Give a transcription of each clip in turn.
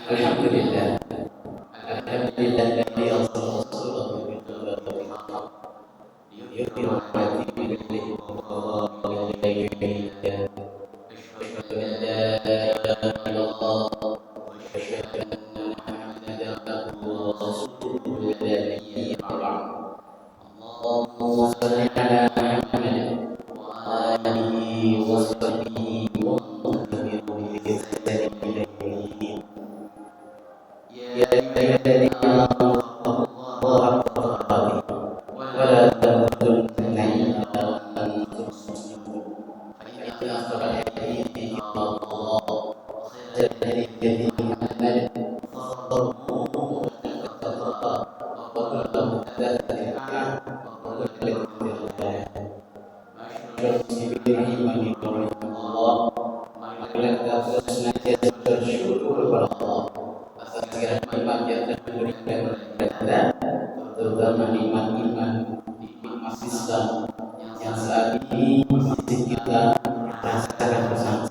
Alhamdulillah. Alhamdulillah alladzi arsala rasulahu bil huda wa dinil haqq liyudhhirahu 'ala dini kullih wa kafa billahi shahida. Asyhadu an la ilaha illallah wa asyhadu anna Muhammadan abduhu wa rasuluhu la nabiyya ba'dahu. Allahumma shalli 'ala Muhammad wa alihi wa sahbihi wa man tabi'ahum bi ihsanin ila yaumil din. Ya ayyuhalladzina amanu taqullaha haqqa tuqatih wa la tamutunna illa wa antum muslimun. Fa inna asdaqal hadithi kitabullah wa khairal hadi Muhammad wa sharral umuri muhdatsatuhha wa kullu muhdatsatin bid'ah wa kullu bid'atin dhalalah. Ma'asyiral muslimin rahimani wa rahimakumullah. Marilah kita senantiasa bersyukur kepada Allah atas segala nikmat yang telah diberikan kepada kita, terutama nikmat iman, nikmat Islam yang saat ini masih kita rasakan bersama.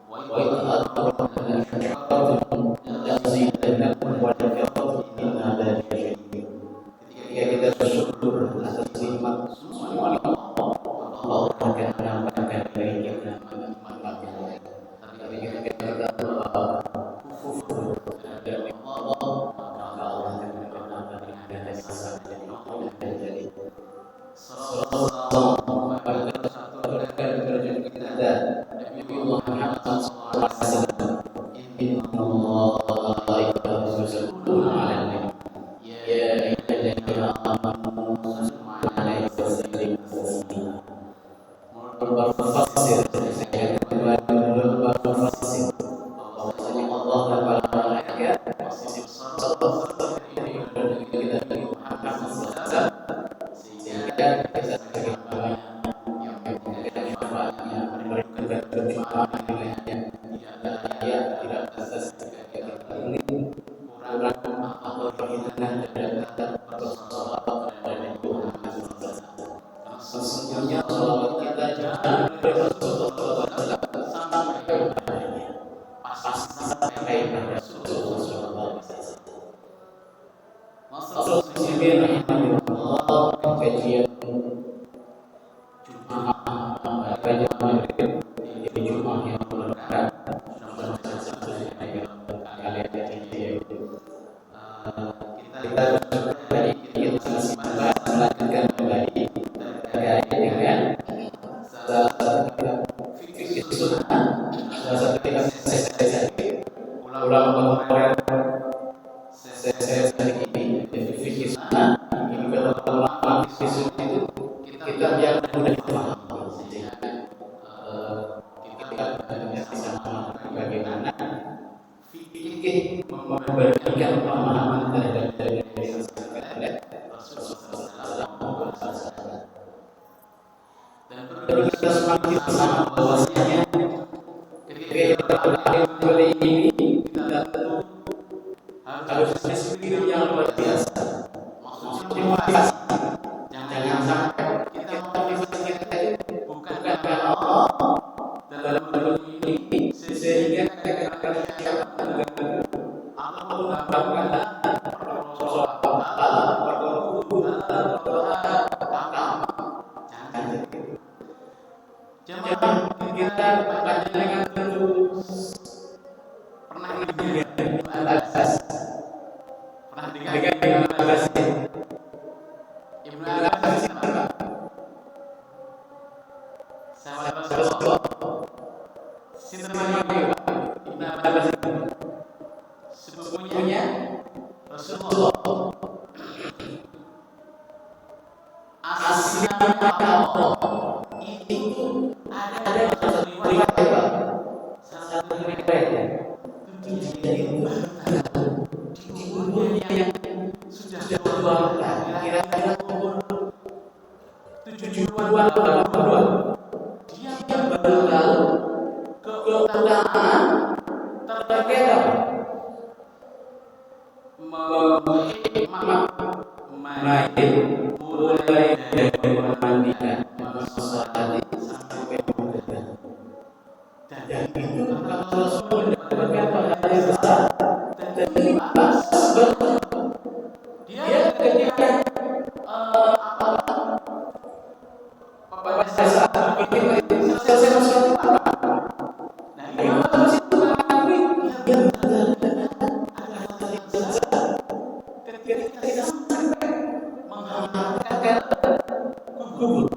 Wa idza aradna an syukurtum lazidannakum wa la kafartum inna adzabi syadid. Ketika kita bersyukur atas nikmat semua nikmat Allah akan menambahkan bagi kita nikmat yang lain. Tapi ketika kita kufur terhadap Allah, maka Allah akan menambahkan dengan azab dan Allah dan jadi. Sallallahu alaihi wasallam derajat kita Nabi Muhammad sallallahu alaihi wasallam. Inna Allaha wa malaikatahu yusalluna 'alan nabi. Ya ayyuhalladzina amanu sallu 'alaihi wa sallimu taslima. Berfasir saya kembali berfasir bahwasanya Allah dan para malaikat masih sallallahu alaihi wa sallam Muhammad sallallahu sehingga kita sebagai hamba yang menjaga syafaatnya memberikan perjuangan yang tidak asas tidak kurang atau perhinahan terhadap bersolawat kepada Nabi Muhammad sallallahu. Sesungguhnya salawat kita jangan Rasulullah sampai kepadanya, pasti sampai kepada Rasulullah. Masalah muslimin rahimahullah, kajian Jumat pada Maghrib di Jumat yang berkah kita hari ini masih melanjutkan kembali terkait dengan salah satu fikih sunnah, salah satu saya ulama saya ini fikih sunnah ini kalau ulama fikih sunnah itu kita biar mudah dipahami sehingga kita bisa memahami bagaimana fikih memberikan pemahaman terhadap dan perlu kita sepakati bersama bahwasanya ketika kita berada ini kita harus disiplin yang luar biasa. Maksudnya jangan sampai kita motivasi kita itu bukan karena Allah dalam bentuk ini sehingga kita atau bahkan jangan kita dengan terus pernah dengar Ibnu Abbas sahabat Rasulullah sinten Ibnu Abbas sepupunya Rasulullah aslinya Allah itu ada satu riwayat satu riwayat itu jadi di umurnya yang sudah tua kira-kira umur 70-an dia baru tahu keutamaan terkait mulai dari memandikan sholat sampai dan itu kalau Rasul mendapatkan pahala besar dia ketika pada saat bikin selesai masalah nah ini masih lagi dia ketika kita sampai menghantarkan kubur.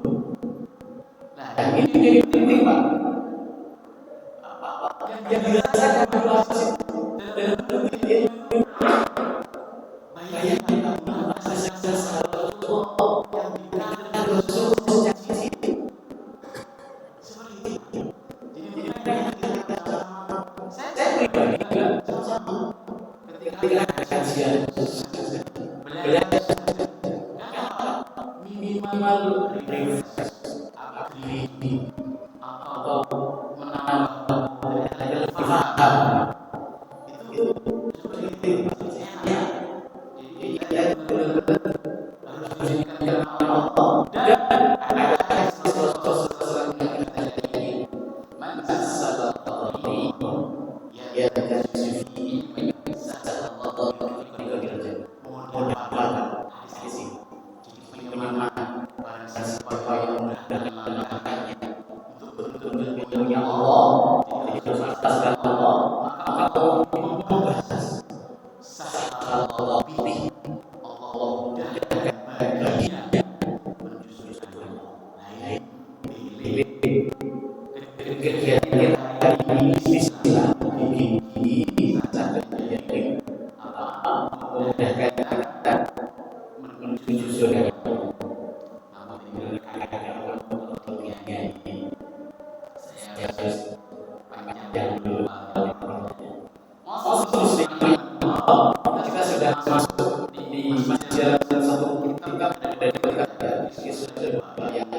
Nah ini jadi penting Pak. Yang dirasakan masih dalam tubuh ini bayangkan asal Rasulullah yang dikatakan Rasulullah seperti itu. Jadi saya pribadi sama ketika kajian belajar minimal refresh atau menambah paham itu seperti itu. Jadi kita benar-benar harus menjadikan Allah dan ada sesuatu yang kita jadi masalah ini ya kasih masalah mohon hadis ini jadi penyemaman pada siapa yang mendapatkannya untuk betul-betul punya Allah jadi ataskan Allah maka Allah membahas sahabat Allah pilih Allah mudahkan baginya menuju surga. Nah ini kegiatan hari ini istilah begini sampai menjadi apa memudahkan kita menuju surga. Namun ini kadang-kadang saya harus panjang dulu. Kita sudah masuk di masjid satu kita ada dekat yang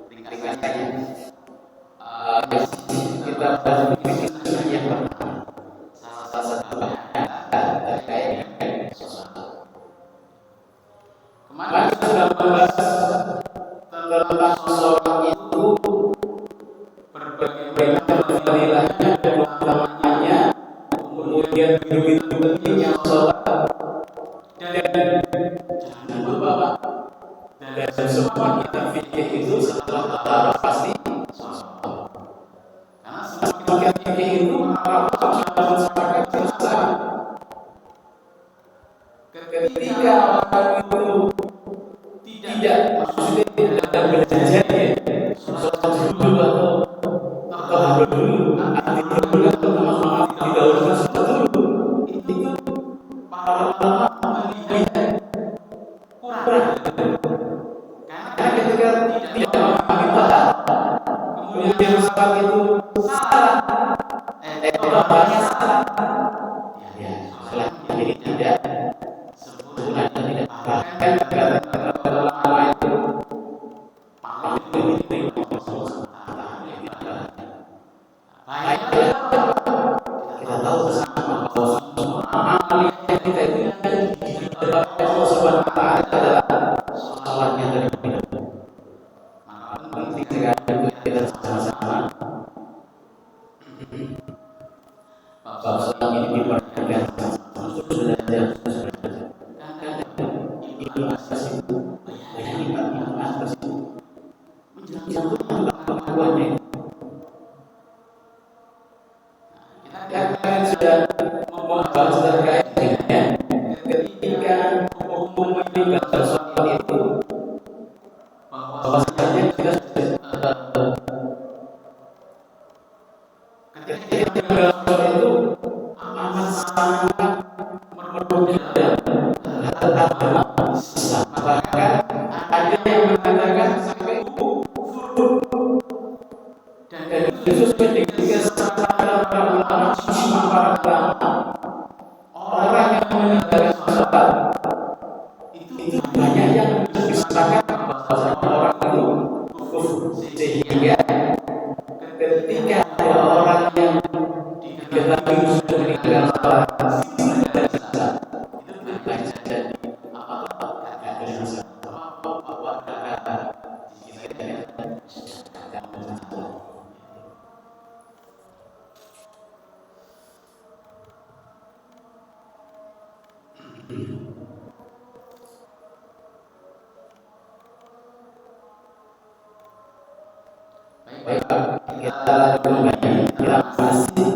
ringkasannya kita bahas yang pertama salah satu terkait dengan sesuatu. Kemarin kita sudah membahas tentang seseorang itu berbagai macam fadilahnya dan utamanya kemudian begitu pentingnya sholat dan jangan lupa dan semua kita fikir itu setelah utara pasti sholat karena semua kita fikir itu harus sepakat bersama ketika orang itu tidak maksudnya tidak belajar sholat dulu atau dulu didahulukan sholat dulu itu para ulama melihat kurang karena ketika tidak memahami sholat kemudian sholat itu salah bahasanya salah ya sholat jadi tidak sempurna dan tidak bahkan kata ulama itu paling penting kita tahu bersama bahwa semua amal yang kita itu Allah Subhanahu wa taala adalah salatnya terlebih dahulu. Maka penting sekali kita sama-sama bahwa salat ini diperhatikan untuk belajar dan itu asas itu banyak asas itu menjelaskan pengakuannya. Kita sudah membahas terkait dengan ketika hukum ibadah sholat itu bahwasanya kita ketika ibadah sholat itu amat sangat merugikan agama Islam. Bahkan ada yang mengatakan sampai kufur dan itu ketika para ulama orang yang meninggalkan sholat itu banyak yang disatakan bahwa orang itu kufur sehingga ketika ada orang yang diketahui sudah meninggalkan sholat itu banyak jadi Baik, kita kembali kita masih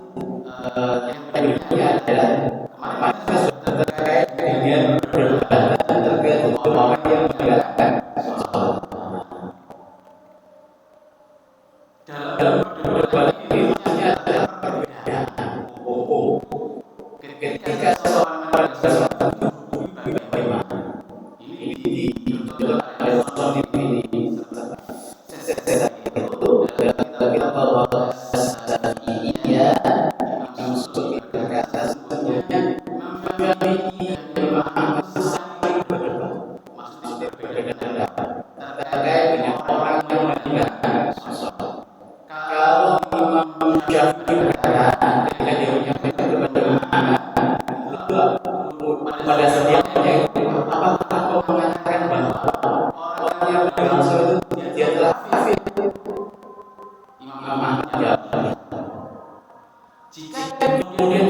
yang berikutnya adalah kemarin kita sudah terkait dengan perdebatan terkait orang yang meninggalkan sholat. Dalam perdebatan ini maksudnya adalah perbedaan hukum ketika seorang meninggalkan sholat itu bagaimana. Ini ditunjukkan oleh sholat ini kita bahwa iya Imam Syafi'i berkata sesungguhnya Imam Syafi'i dan Imam Ahmad saling berdebat, maksudnya berbeda pendapat terkait dengan orang yang meninggalkan sholat. Kalau Imam Syafi'i berkata dengan dia menyampaikan kepada Imam Ahmad, pada setiapnya itu apakah kau mengatakan bahwa orang yang meninggalkan sholat itu dia telah kafir? Imam Ahmad menjawab, jika kemudian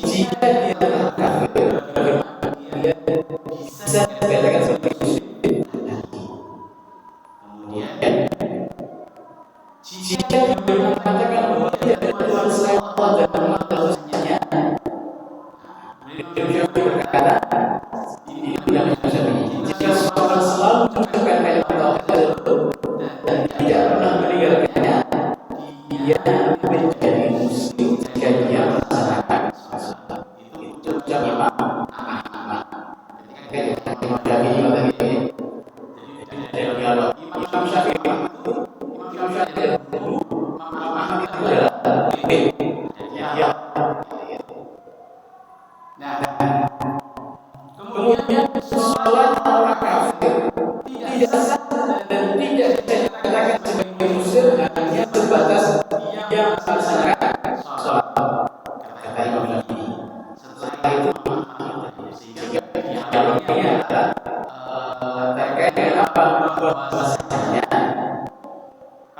jika dia telah kafir, dia bisa dikatakan sebagai musyrik. Kemudian jika dia mengatakan bahwa dia Tuhan selain Allah dan Muhammad Rasulnya, kemudian dia berkata, ini yang Syafi'i, jika seorang selalu mengucapkan kalimat tauhid dan tidak pernah meninggalkannya, dia menjadi muslim jika dia melaksanakan sholat. Itu ucapan Imam Ahmad. Ketika Imam Syafi'i tadi, jadi kalau Imam Syafi'i itu dulu, Imam Ahmad itu adalah ya. Nah, kemudian sholat orang kafir tidak sah dan tidak dikatakan sebagai muslim hanya sebatas dia melaksanakan sholat. Kata Imam Syafi'i. Setelah itu sehingga dialognya adalah terkait dengan apa bahwasanya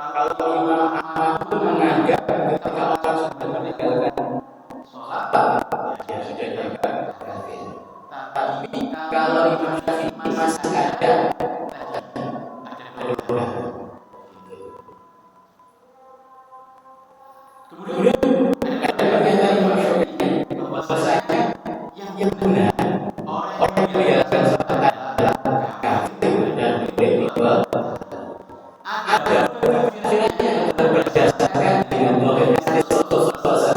kalau Imam Ahmad itu menganggap ketika orang sudah meninggalkan sholat dia sudah dianggap kafir. Tapi kalau Imam Syafi'i masih ada perubahan. Kemudian ada pernyataan Imam Syafi'i bahwasanya yang benar orang yang meninggalkan sholat adalah kafir dan beriman. Ada pemikiran yang berdasarkan dengan doa hadis Rasulullah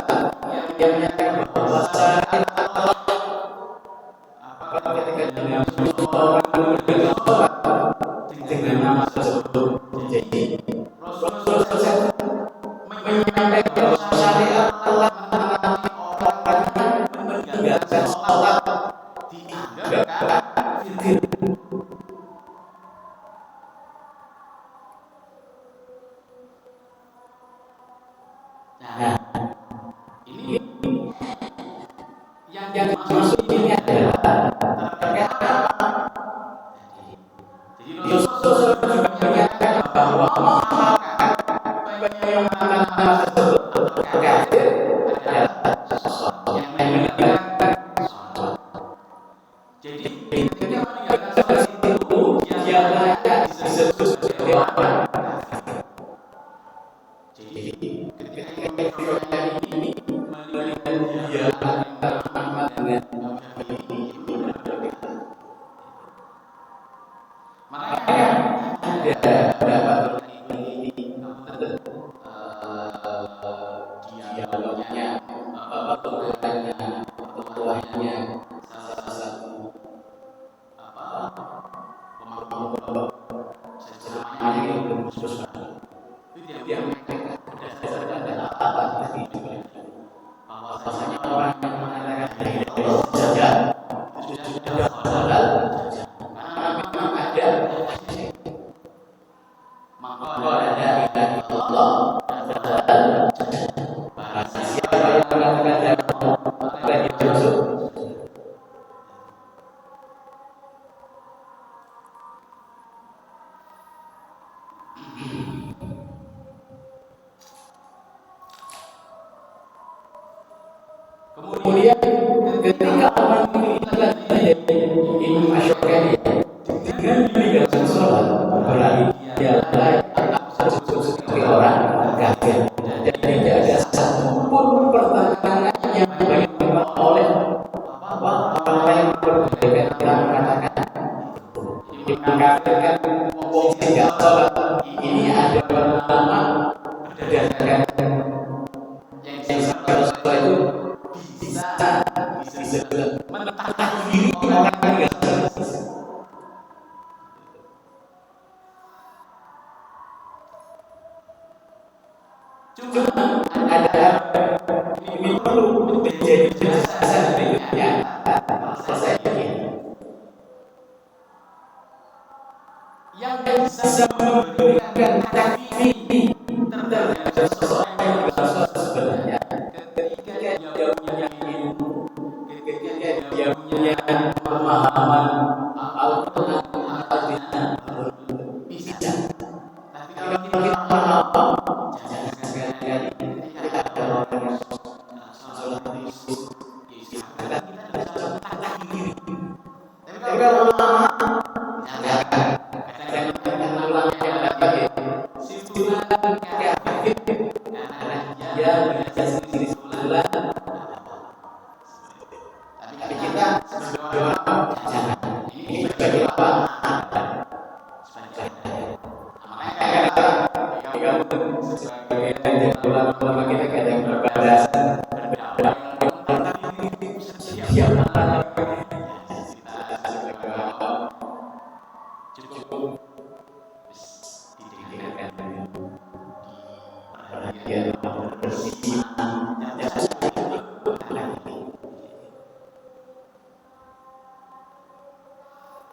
yang menyatakan bahwasanya Allah apakah ketika dengan seseorang meninggalkan sholat dengan nama tersebut. Jadi Rasulullah menyampaikan bahwa syariat telah mengenali orang yang meninggalkan sholat dianggap kafir. Nah, ini yang dimaksud ini adalah terkait apa? Jadi Rasulullah juga menyatakan bahwa yang nama tersebut kafir adalah seseorang yang meninggalkan sholat. Jadi ketika meninggalkan sholat itu dia layak disebut sebagai orang kafir. Jadi ketika ini melihat dia Ahmad dengan Imam Syafi'i itu berbeda. Makanya ada pendapat ini dialognya ketuanya salah satu pemangku semuanya itu khusus itu dia mengatakan berdasarkan data bahwasanya orang yang mengatakan Allah saja sudah halal karena memang ada maka ada Allah dan bahasa siapa yang mengatakan maka dia masuk. Kemudian ketika orang meninggalkan dengan meninggalkan sholat berarti dia seperti orang kafir dan tidak ada satupun pertentangan yang dilakukan oleh orang yang berbeda dalam mengatakan mengatakan wong tidak sholat ini ada pertama berdasarkan yang sholat itu bisa mentahkan diri orang yang tidak sholat. Cuma ada ini perlu menjadi jelasan berikutnya selesai ini yang bisa memberikan takfir terhadap seseorang yang bersalah sebenarnya ketika dia punya ilmu, ketika dia punya pemahaman Al-Quran artinya bisa. Tapi kalau kita paham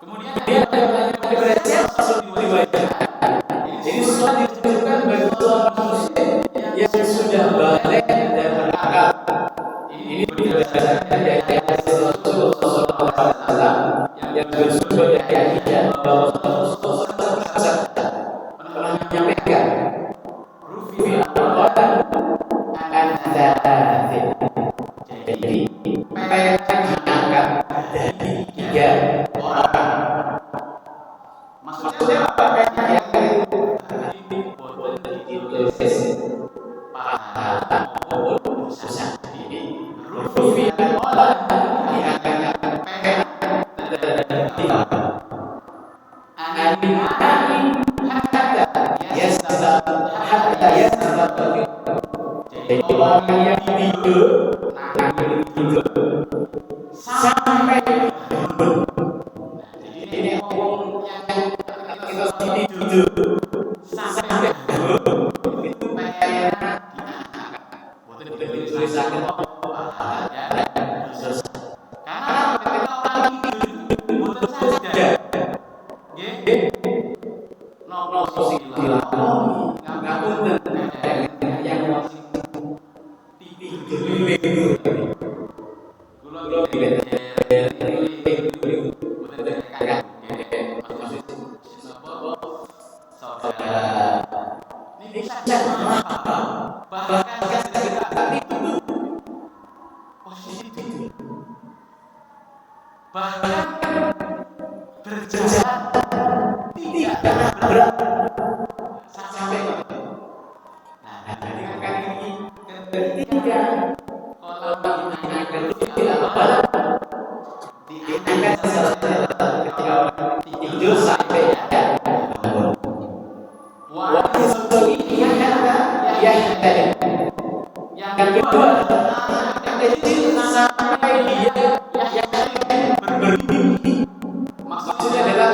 kemudian jadi sholat ditujukan bagi seorang muslim yang sudah balik dan berakal. Ini berdasarkan dari Rasulullah SAW yang bersumber dari bahwa Rasulullah pernah menyampaikan rufi al-qalam an-thalathin. Jadi mereka diangkat dari 3 orang. Maksudnya apa? Ditulis pahala maupun dosa. Jadi rufi al-qalam diangkat dari 3. Jadi orang yang tidur sampai bangun. Jadi ini orang yang kita tidur sampai bangun itu bayarnya diangkat. Bukan ditulisakan pahala dan dosa. Karena ketika orang tidur bukan saja, nopo sing dilakoni ngapunten yang bahkan berjalan tidak berat sampai ini ketika kalau diangkat ketika orang tidur sampai bangun. Yang kedua yang kecil sampai dia berdiri. Maksudnya adalah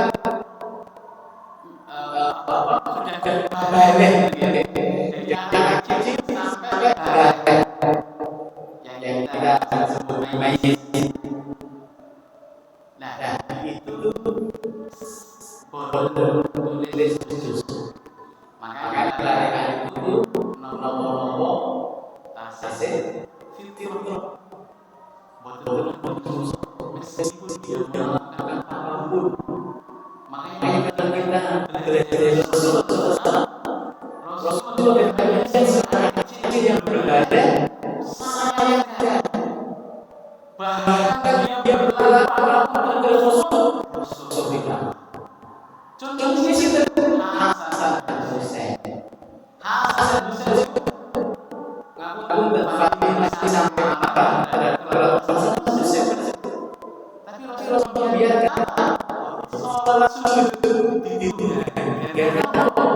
sudah balik. Jadi yang kecil sampai balik. Yang kita sebut mayit. Nah, itu boleh khusus. Makanya ada itu nopo tasik fitrah. Betul khusus. Meskipun dia melakukan apapun. Makanya kalau kita belajar Rasulullah seorang kecil yang berada sayangkan bahkan dia berlaku apapun terhadap Rasul aku terfasilitasi sampai kalau tapi Rasulullah membiarkan sholat sujud di dunia. Biasa Rasulullah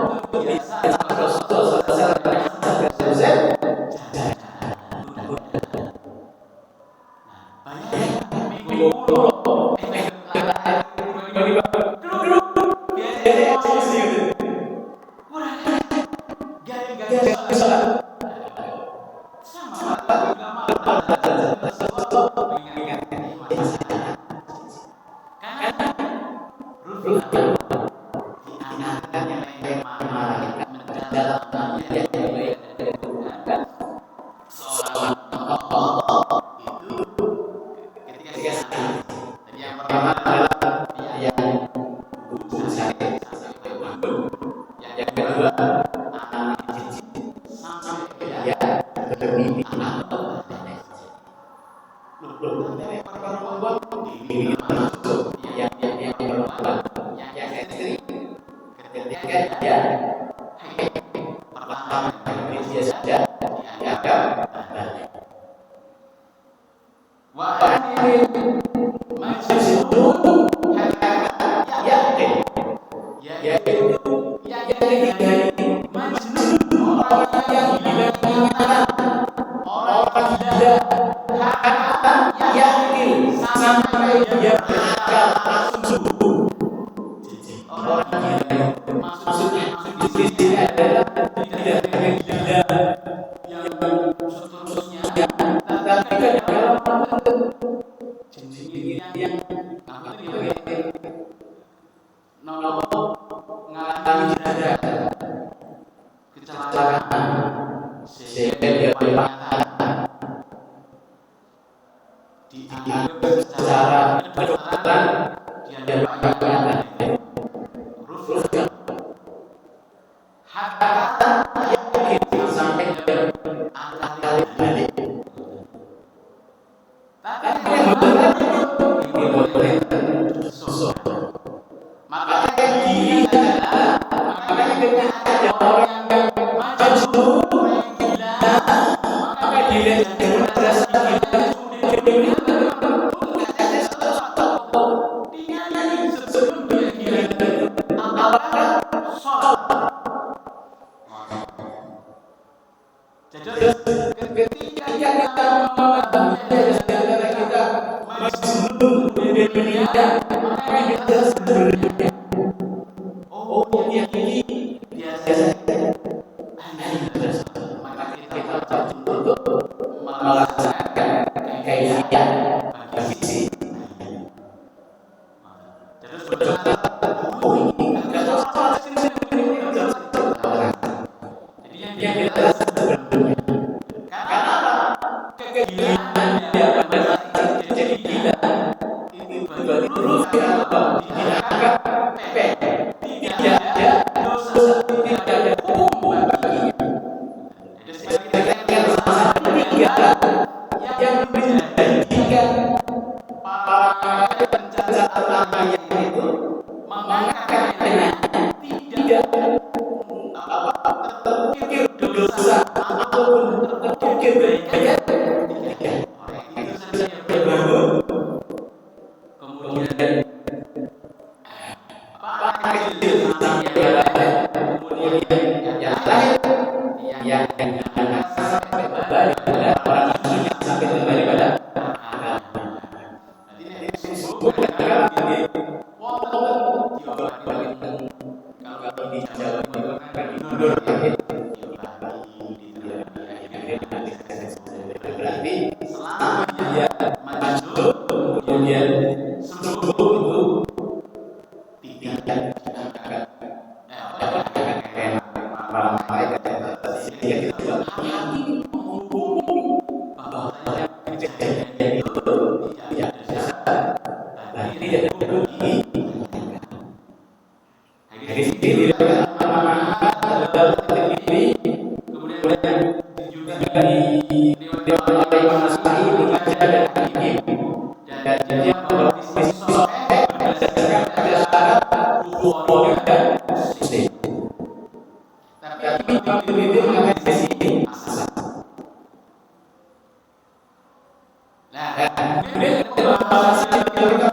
Kemudian kita bahas kita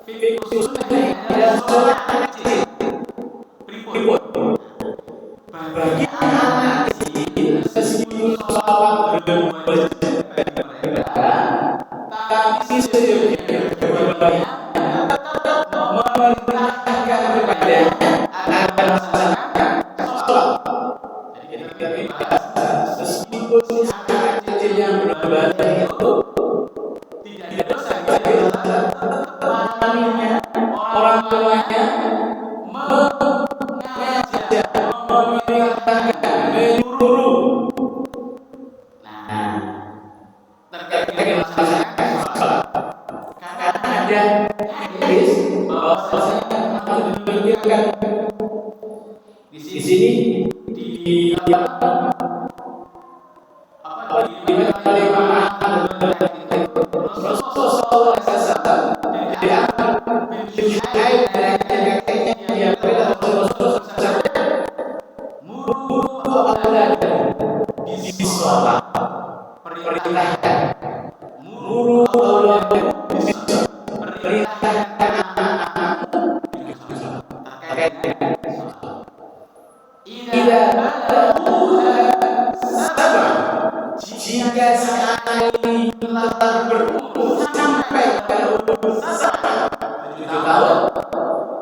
fikus sunnah dan sholat kecil. Berikut bagi anak kecil meskipun sholat belum wajib bagi mereka, tapi sejauhnya kewajibannya tetap memerintahkan kepada agar melaksanakan sholat. Jadi kita bahas meskipun anak kecil yang belum balik itu tidak dosa orang tuanya mengajak, memerintahkan, menyuruh. Nah, terkait dengan melaksanakan sholat, karena ada hadis bahwasanya Nabi menunjukkan di sini di Rasulullah SAW jika sekali telah berumur sampai pada umur 7 tahun,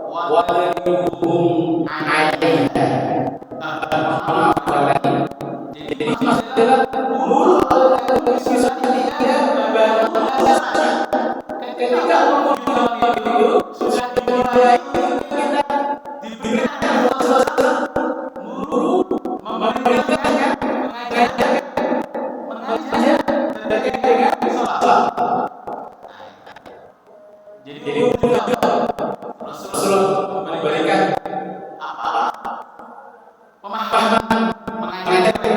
wadribuhum 'alaiha. Jadi maksudnya umur siswa tidak baru ketika umur 2 itu sudah dimulai kita diberikan guru memerintahkan mengajarkan terkait dengan sholat. Jadi Rasulullah memberikan pemahaman mengajarkan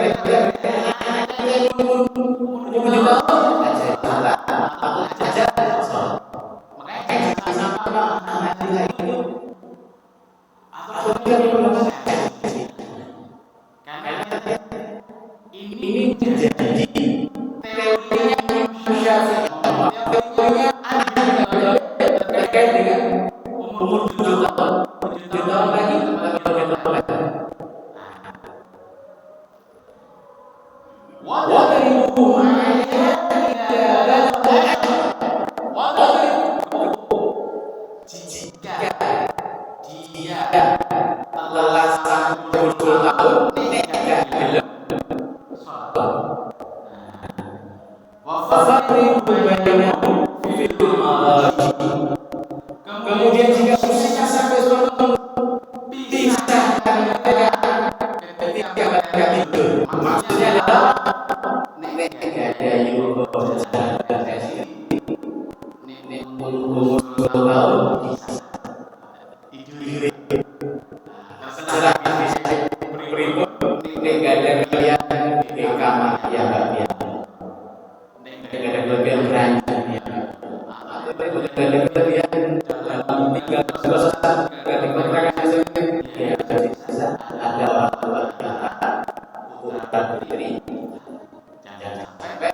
ini menjadi teorinya terkait dengan umur 7 tahun. 7 tahun lagi wadribuhum 'alaiha jika dia telah sampai 10 tahun tidak belum sholat. Kemudian jika usianya sampai 10 tahun, pisahkan mereka ketika mereka tidur. Maksudnya adalah nenek ada yang nenek umur 10 tahun tidur. Terserah berikut nenek ada kalian di kamar ya kalian. Nenek ada kalian beranjak ya. Ada kalian dalam tinggal suasana dari kontrakan ya ada orang berdiri. Jangan sampai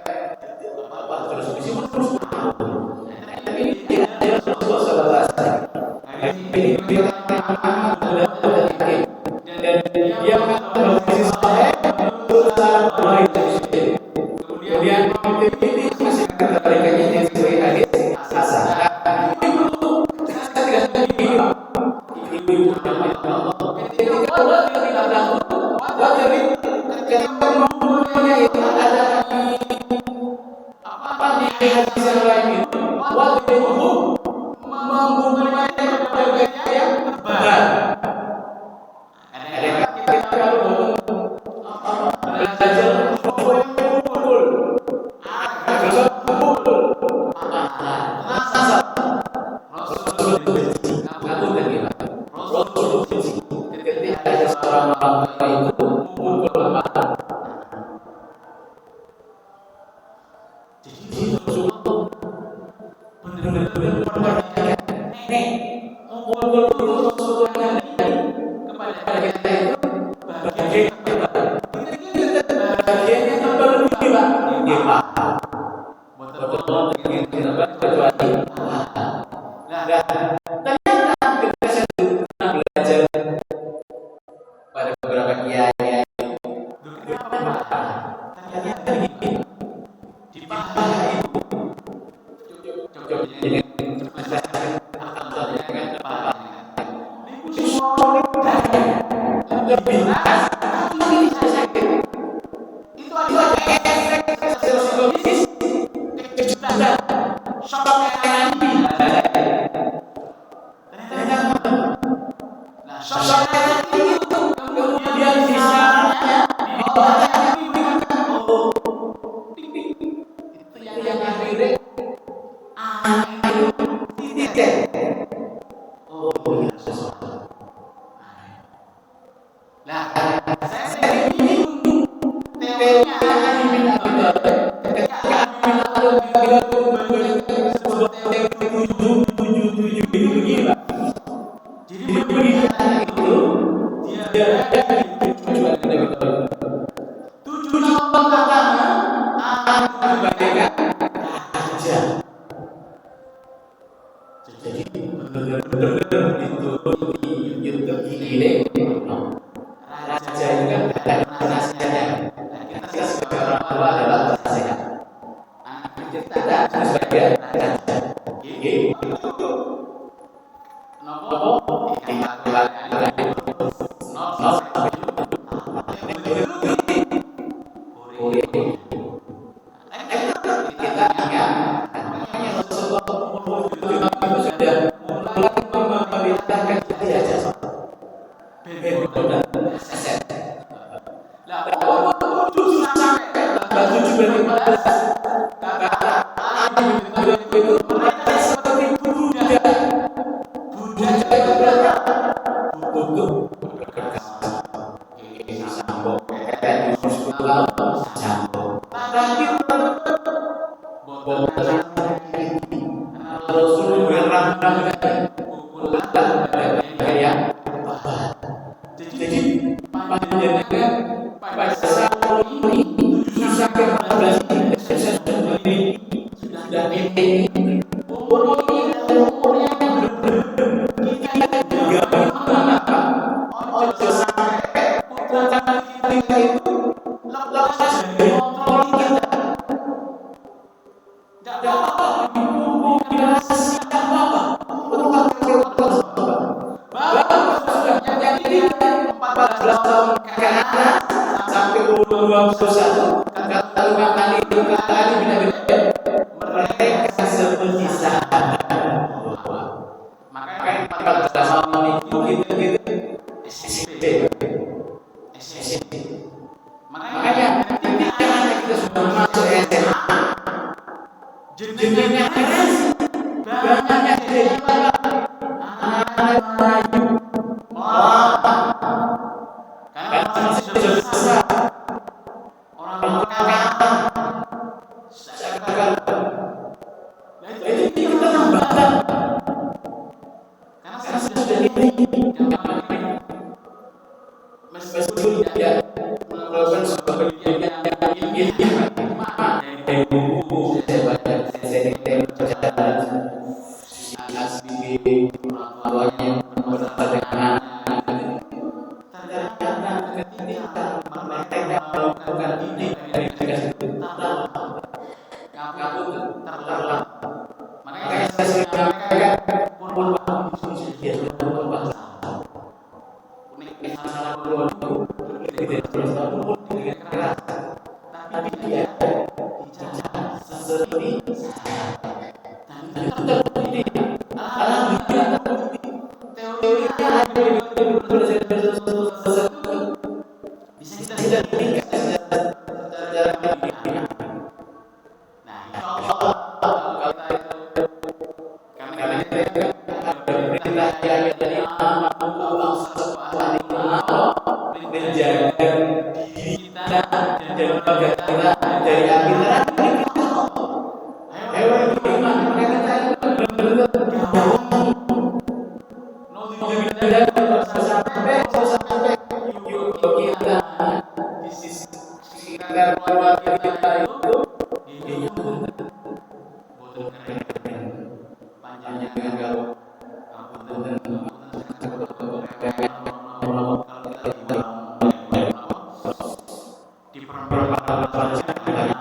terus ini tidak ada suasana ini dan dia berbasis soleh berusaha baik. Kemudian ini masih kebalikannya yang sebagai hadis hasan. Betul, kenapa kecuali nah, ternyata ketika saya belajar pada beberapa kiai, kenapa? Ternyata begini, di pahala itu, coba jadi lebih keras, tapi bisa sakit. Itu ada efek sosiologis kejutan, shock kayak ini. Nah, shock kayak ini kemudian misalnya diolah oh, itu yang akhirnya tidak. Oh iya, sesuatu. Nah, saya bingung teorinya ketika sebuah teori 777 itu begini, Pak. Jadi berbeda itu dia tujuan tujuh contoh pertama akan bagaikan raja. Jadi benar-benar itu ini raja itu kan bukan penasihatnya. Kita sebagai orang tua adalah penasihat. Anak kita harus sebagai raja.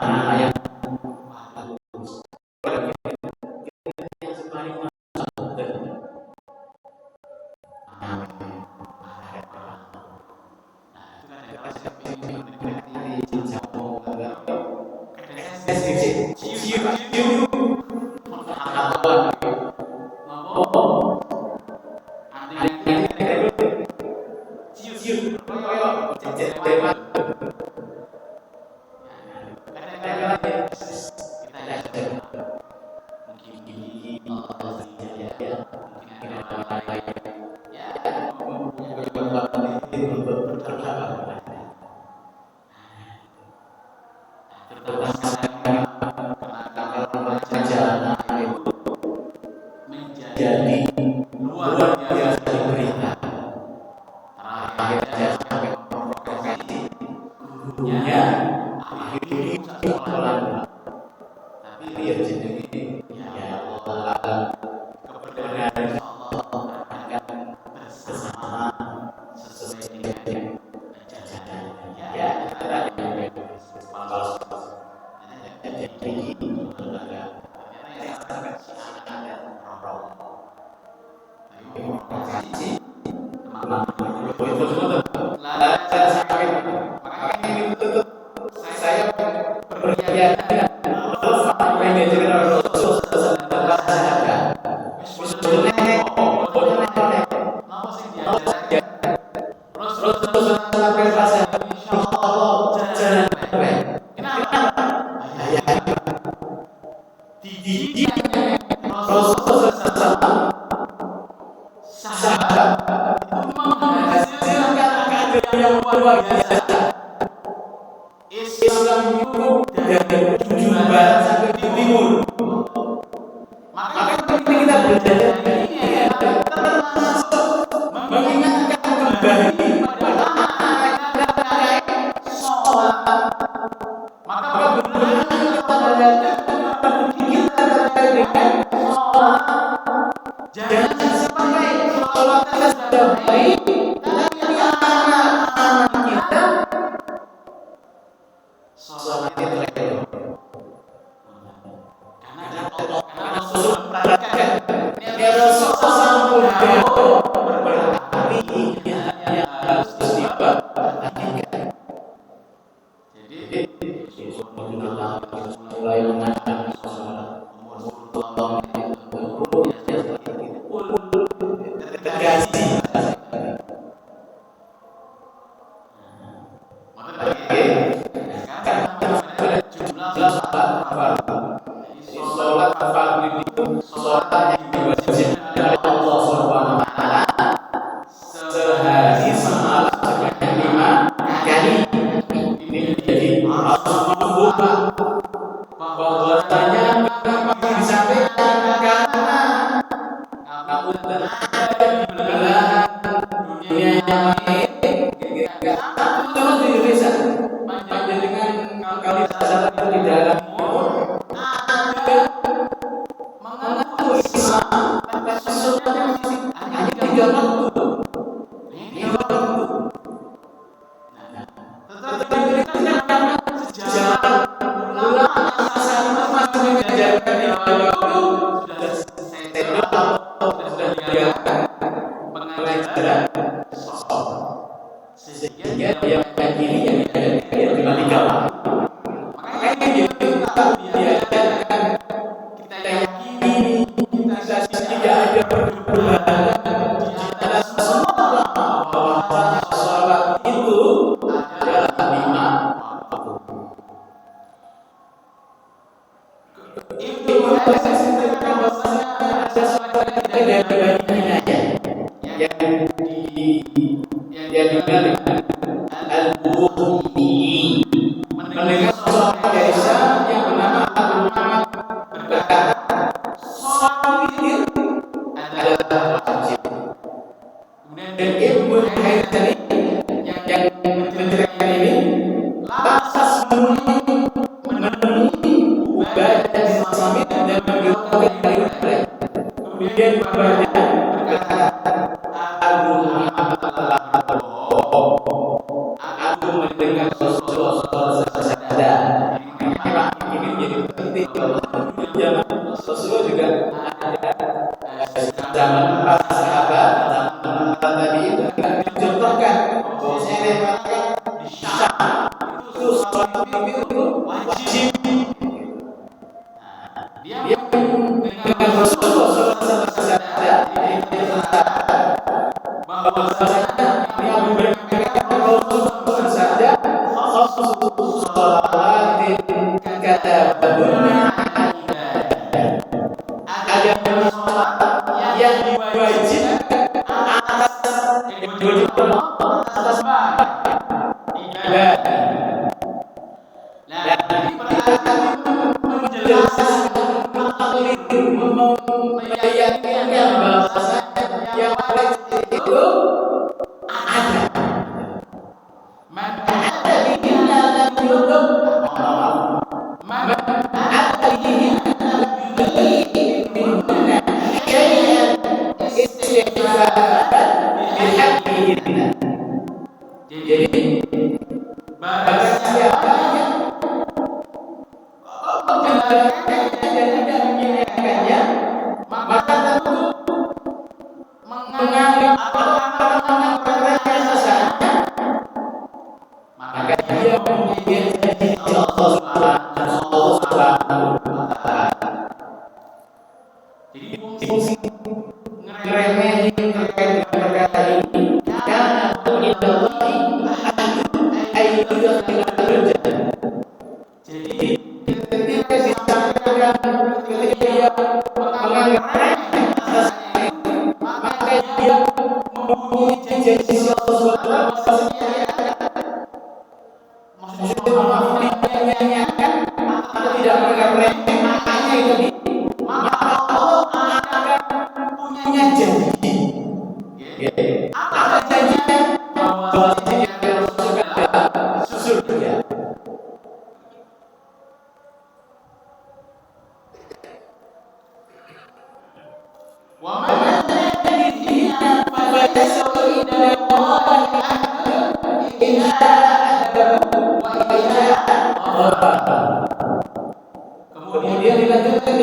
yang jadi luar biasa berita. Terakhir saya sampai provokasi gurunya akhirnya sekolah, tapi dia jadi ya Allah kebenaran Allah akan bersama sesuai dengan ajarannya. Ya ada yang malas jadi lembaga ternyata yang sangat ada provokasi teman-teman itu semua saya sampai makanya itu saya berkeyakinan sampai diajarkan Rasul sallallahu alaihi yang luar biasa. Islam itu dari ujung barat sampai timur. Maka kita belajar ini ya termasuk mengingatkan kembali pada sholat. Maka benar kita belajar kita terkait dengan sholat. Jangan sampai sholat kita sudah baik. Aku mendengar Rasulullah SAW bersabda, menjadi penting bahwa zaman Rasulullah juga ada zaman para sahabat, zaman para nabi itu mencontohkan bahwa saya mengatakan di Syam itu sholat itu wajib. Dia dengan Rasulullah SAW bahwa saja yang memberikan Rasulullah saja sholatin katabunna ada sholat yang diwajibkan atas ibadah. Nah, ini berarti menjelaskan meyakinkan bahwasanya yang wajib itu ada. Maka ada di dalam YouTube, maka ada di dalam YouTube kayak istighfar bihamdillah. Jadi barang siapa yang maka tentu menganggap menganggap sesatnya, maka dia mempunyai janji Allah Subhanahu wa Ta'ala. Jadi fungsi ngeremehin terkait dengan perkara ini karena Allahi ayyuhal ladzi. Jadi ketika disampaikan ketika dia menganggap maka dia mempunyai janji Allah Subhanahu wa Ta'ala. Maksudnya menyanyiakan atau tidak menganggap remeh, makanya itu maka Allah akan punya janji. Apa janjinya? Bahwa dia akan masuk ke dalam surga. Wa man yahdihi falaysa kemudian dilanjutkan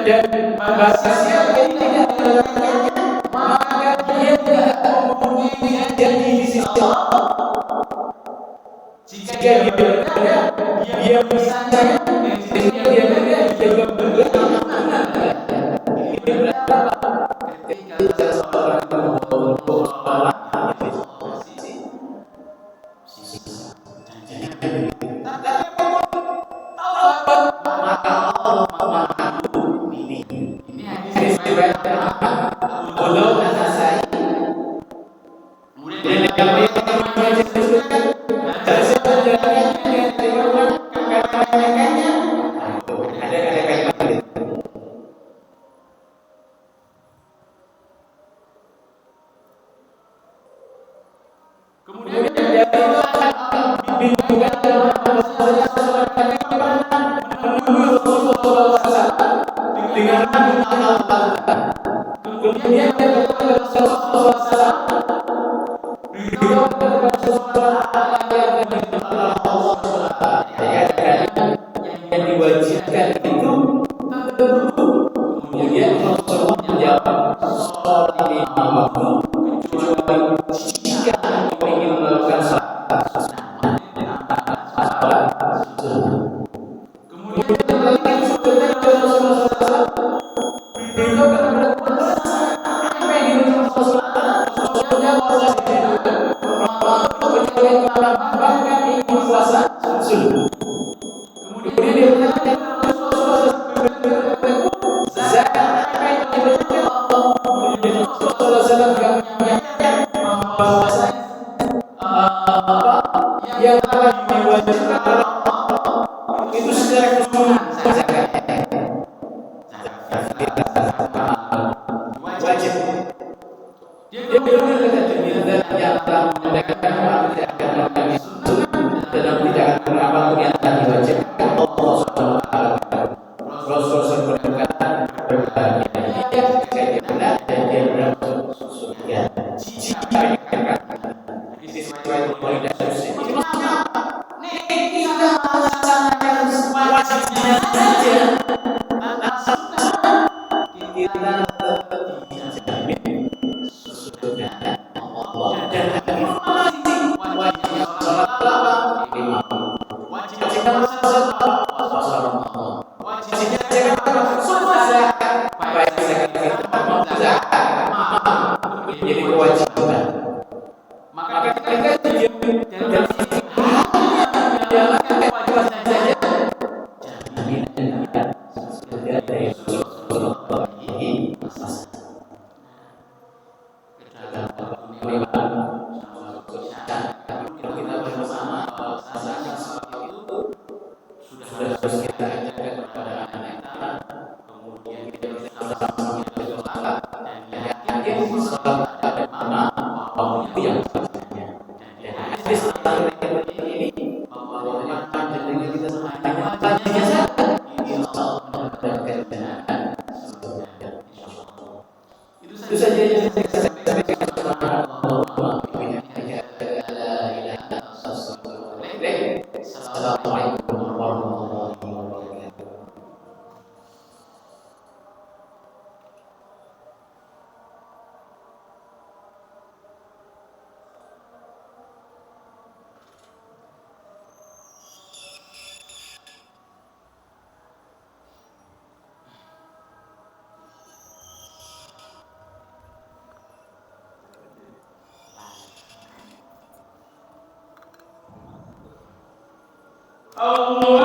dan bahasa siapa yang tidak melakukannya maka dia tidak mempunyai janji di sisi Allah. Jika dia berada, dia misalnya jika dia berada, dia juga berada. Ini berapa? Ketika seseorang berdoa maka Allah memaafkan ini. Ini hadis riwayat Abu Daud dan Nasai. Kemudian dalam ayat yang disebutkan ada sebenarnya kata-katanya ada kata-kata. Kemudian dari itu bimbingan dalam dengan Allah. Kemudian dia berkata Rasulullah SAW, beliau berkata yang diwajibkan itu tentu. Kemudian Rasulullah menjawab, sholat lima waktu kecuali jika ingin melakukan sholat sunnah. Kemudian lagi disebutkan Rasulullah SAW, beliau berkata apa yang Rasulullah bahkan ingin puasa sunnah. Kemudian dia berkata zakat apa yang diwajibkan Allah. Kemudian Rasulullah SAW menyampaikan bahwasanya yang telah diwajibkan oleh Allah itu secara keseluruhan zakat. Wajib. Dia benar-benar kata yang telah menegakkan orang tidak akan melakukan sunnah dalam tidak akan beramal yang telah diwajibkan Allah Subhanahu wa Ta'ala. Rasulullah berkata berbahagia jika dia benar dan dia bermasuk surga. Jika ini maksudnya kita melaksanakan wajib Rasulullah. Wajibnya zakat semua zakat, baik zakat fitrah maupun zakat mal menjadi kewajiban. Maka ketika dia dalam menjalankan kewajiban saja, jaminan surga dari Rasulullah Alaihi Wasallam. Kita bersama bahwa zakat itu sudah harus kita ajarkan kepada anak kita, kemudian kita bersama-sama kita sholat dan yakin sholat ada mana waktu yang sebenarnya. Dan hadis ini bahwa dengan kita hanya wajibnya saja, insya Allah mendapatkan kebenaran surga. Itu saja yang saya sampaikan. Assalamualaikum warahmatullahi wabarakatuh. Allah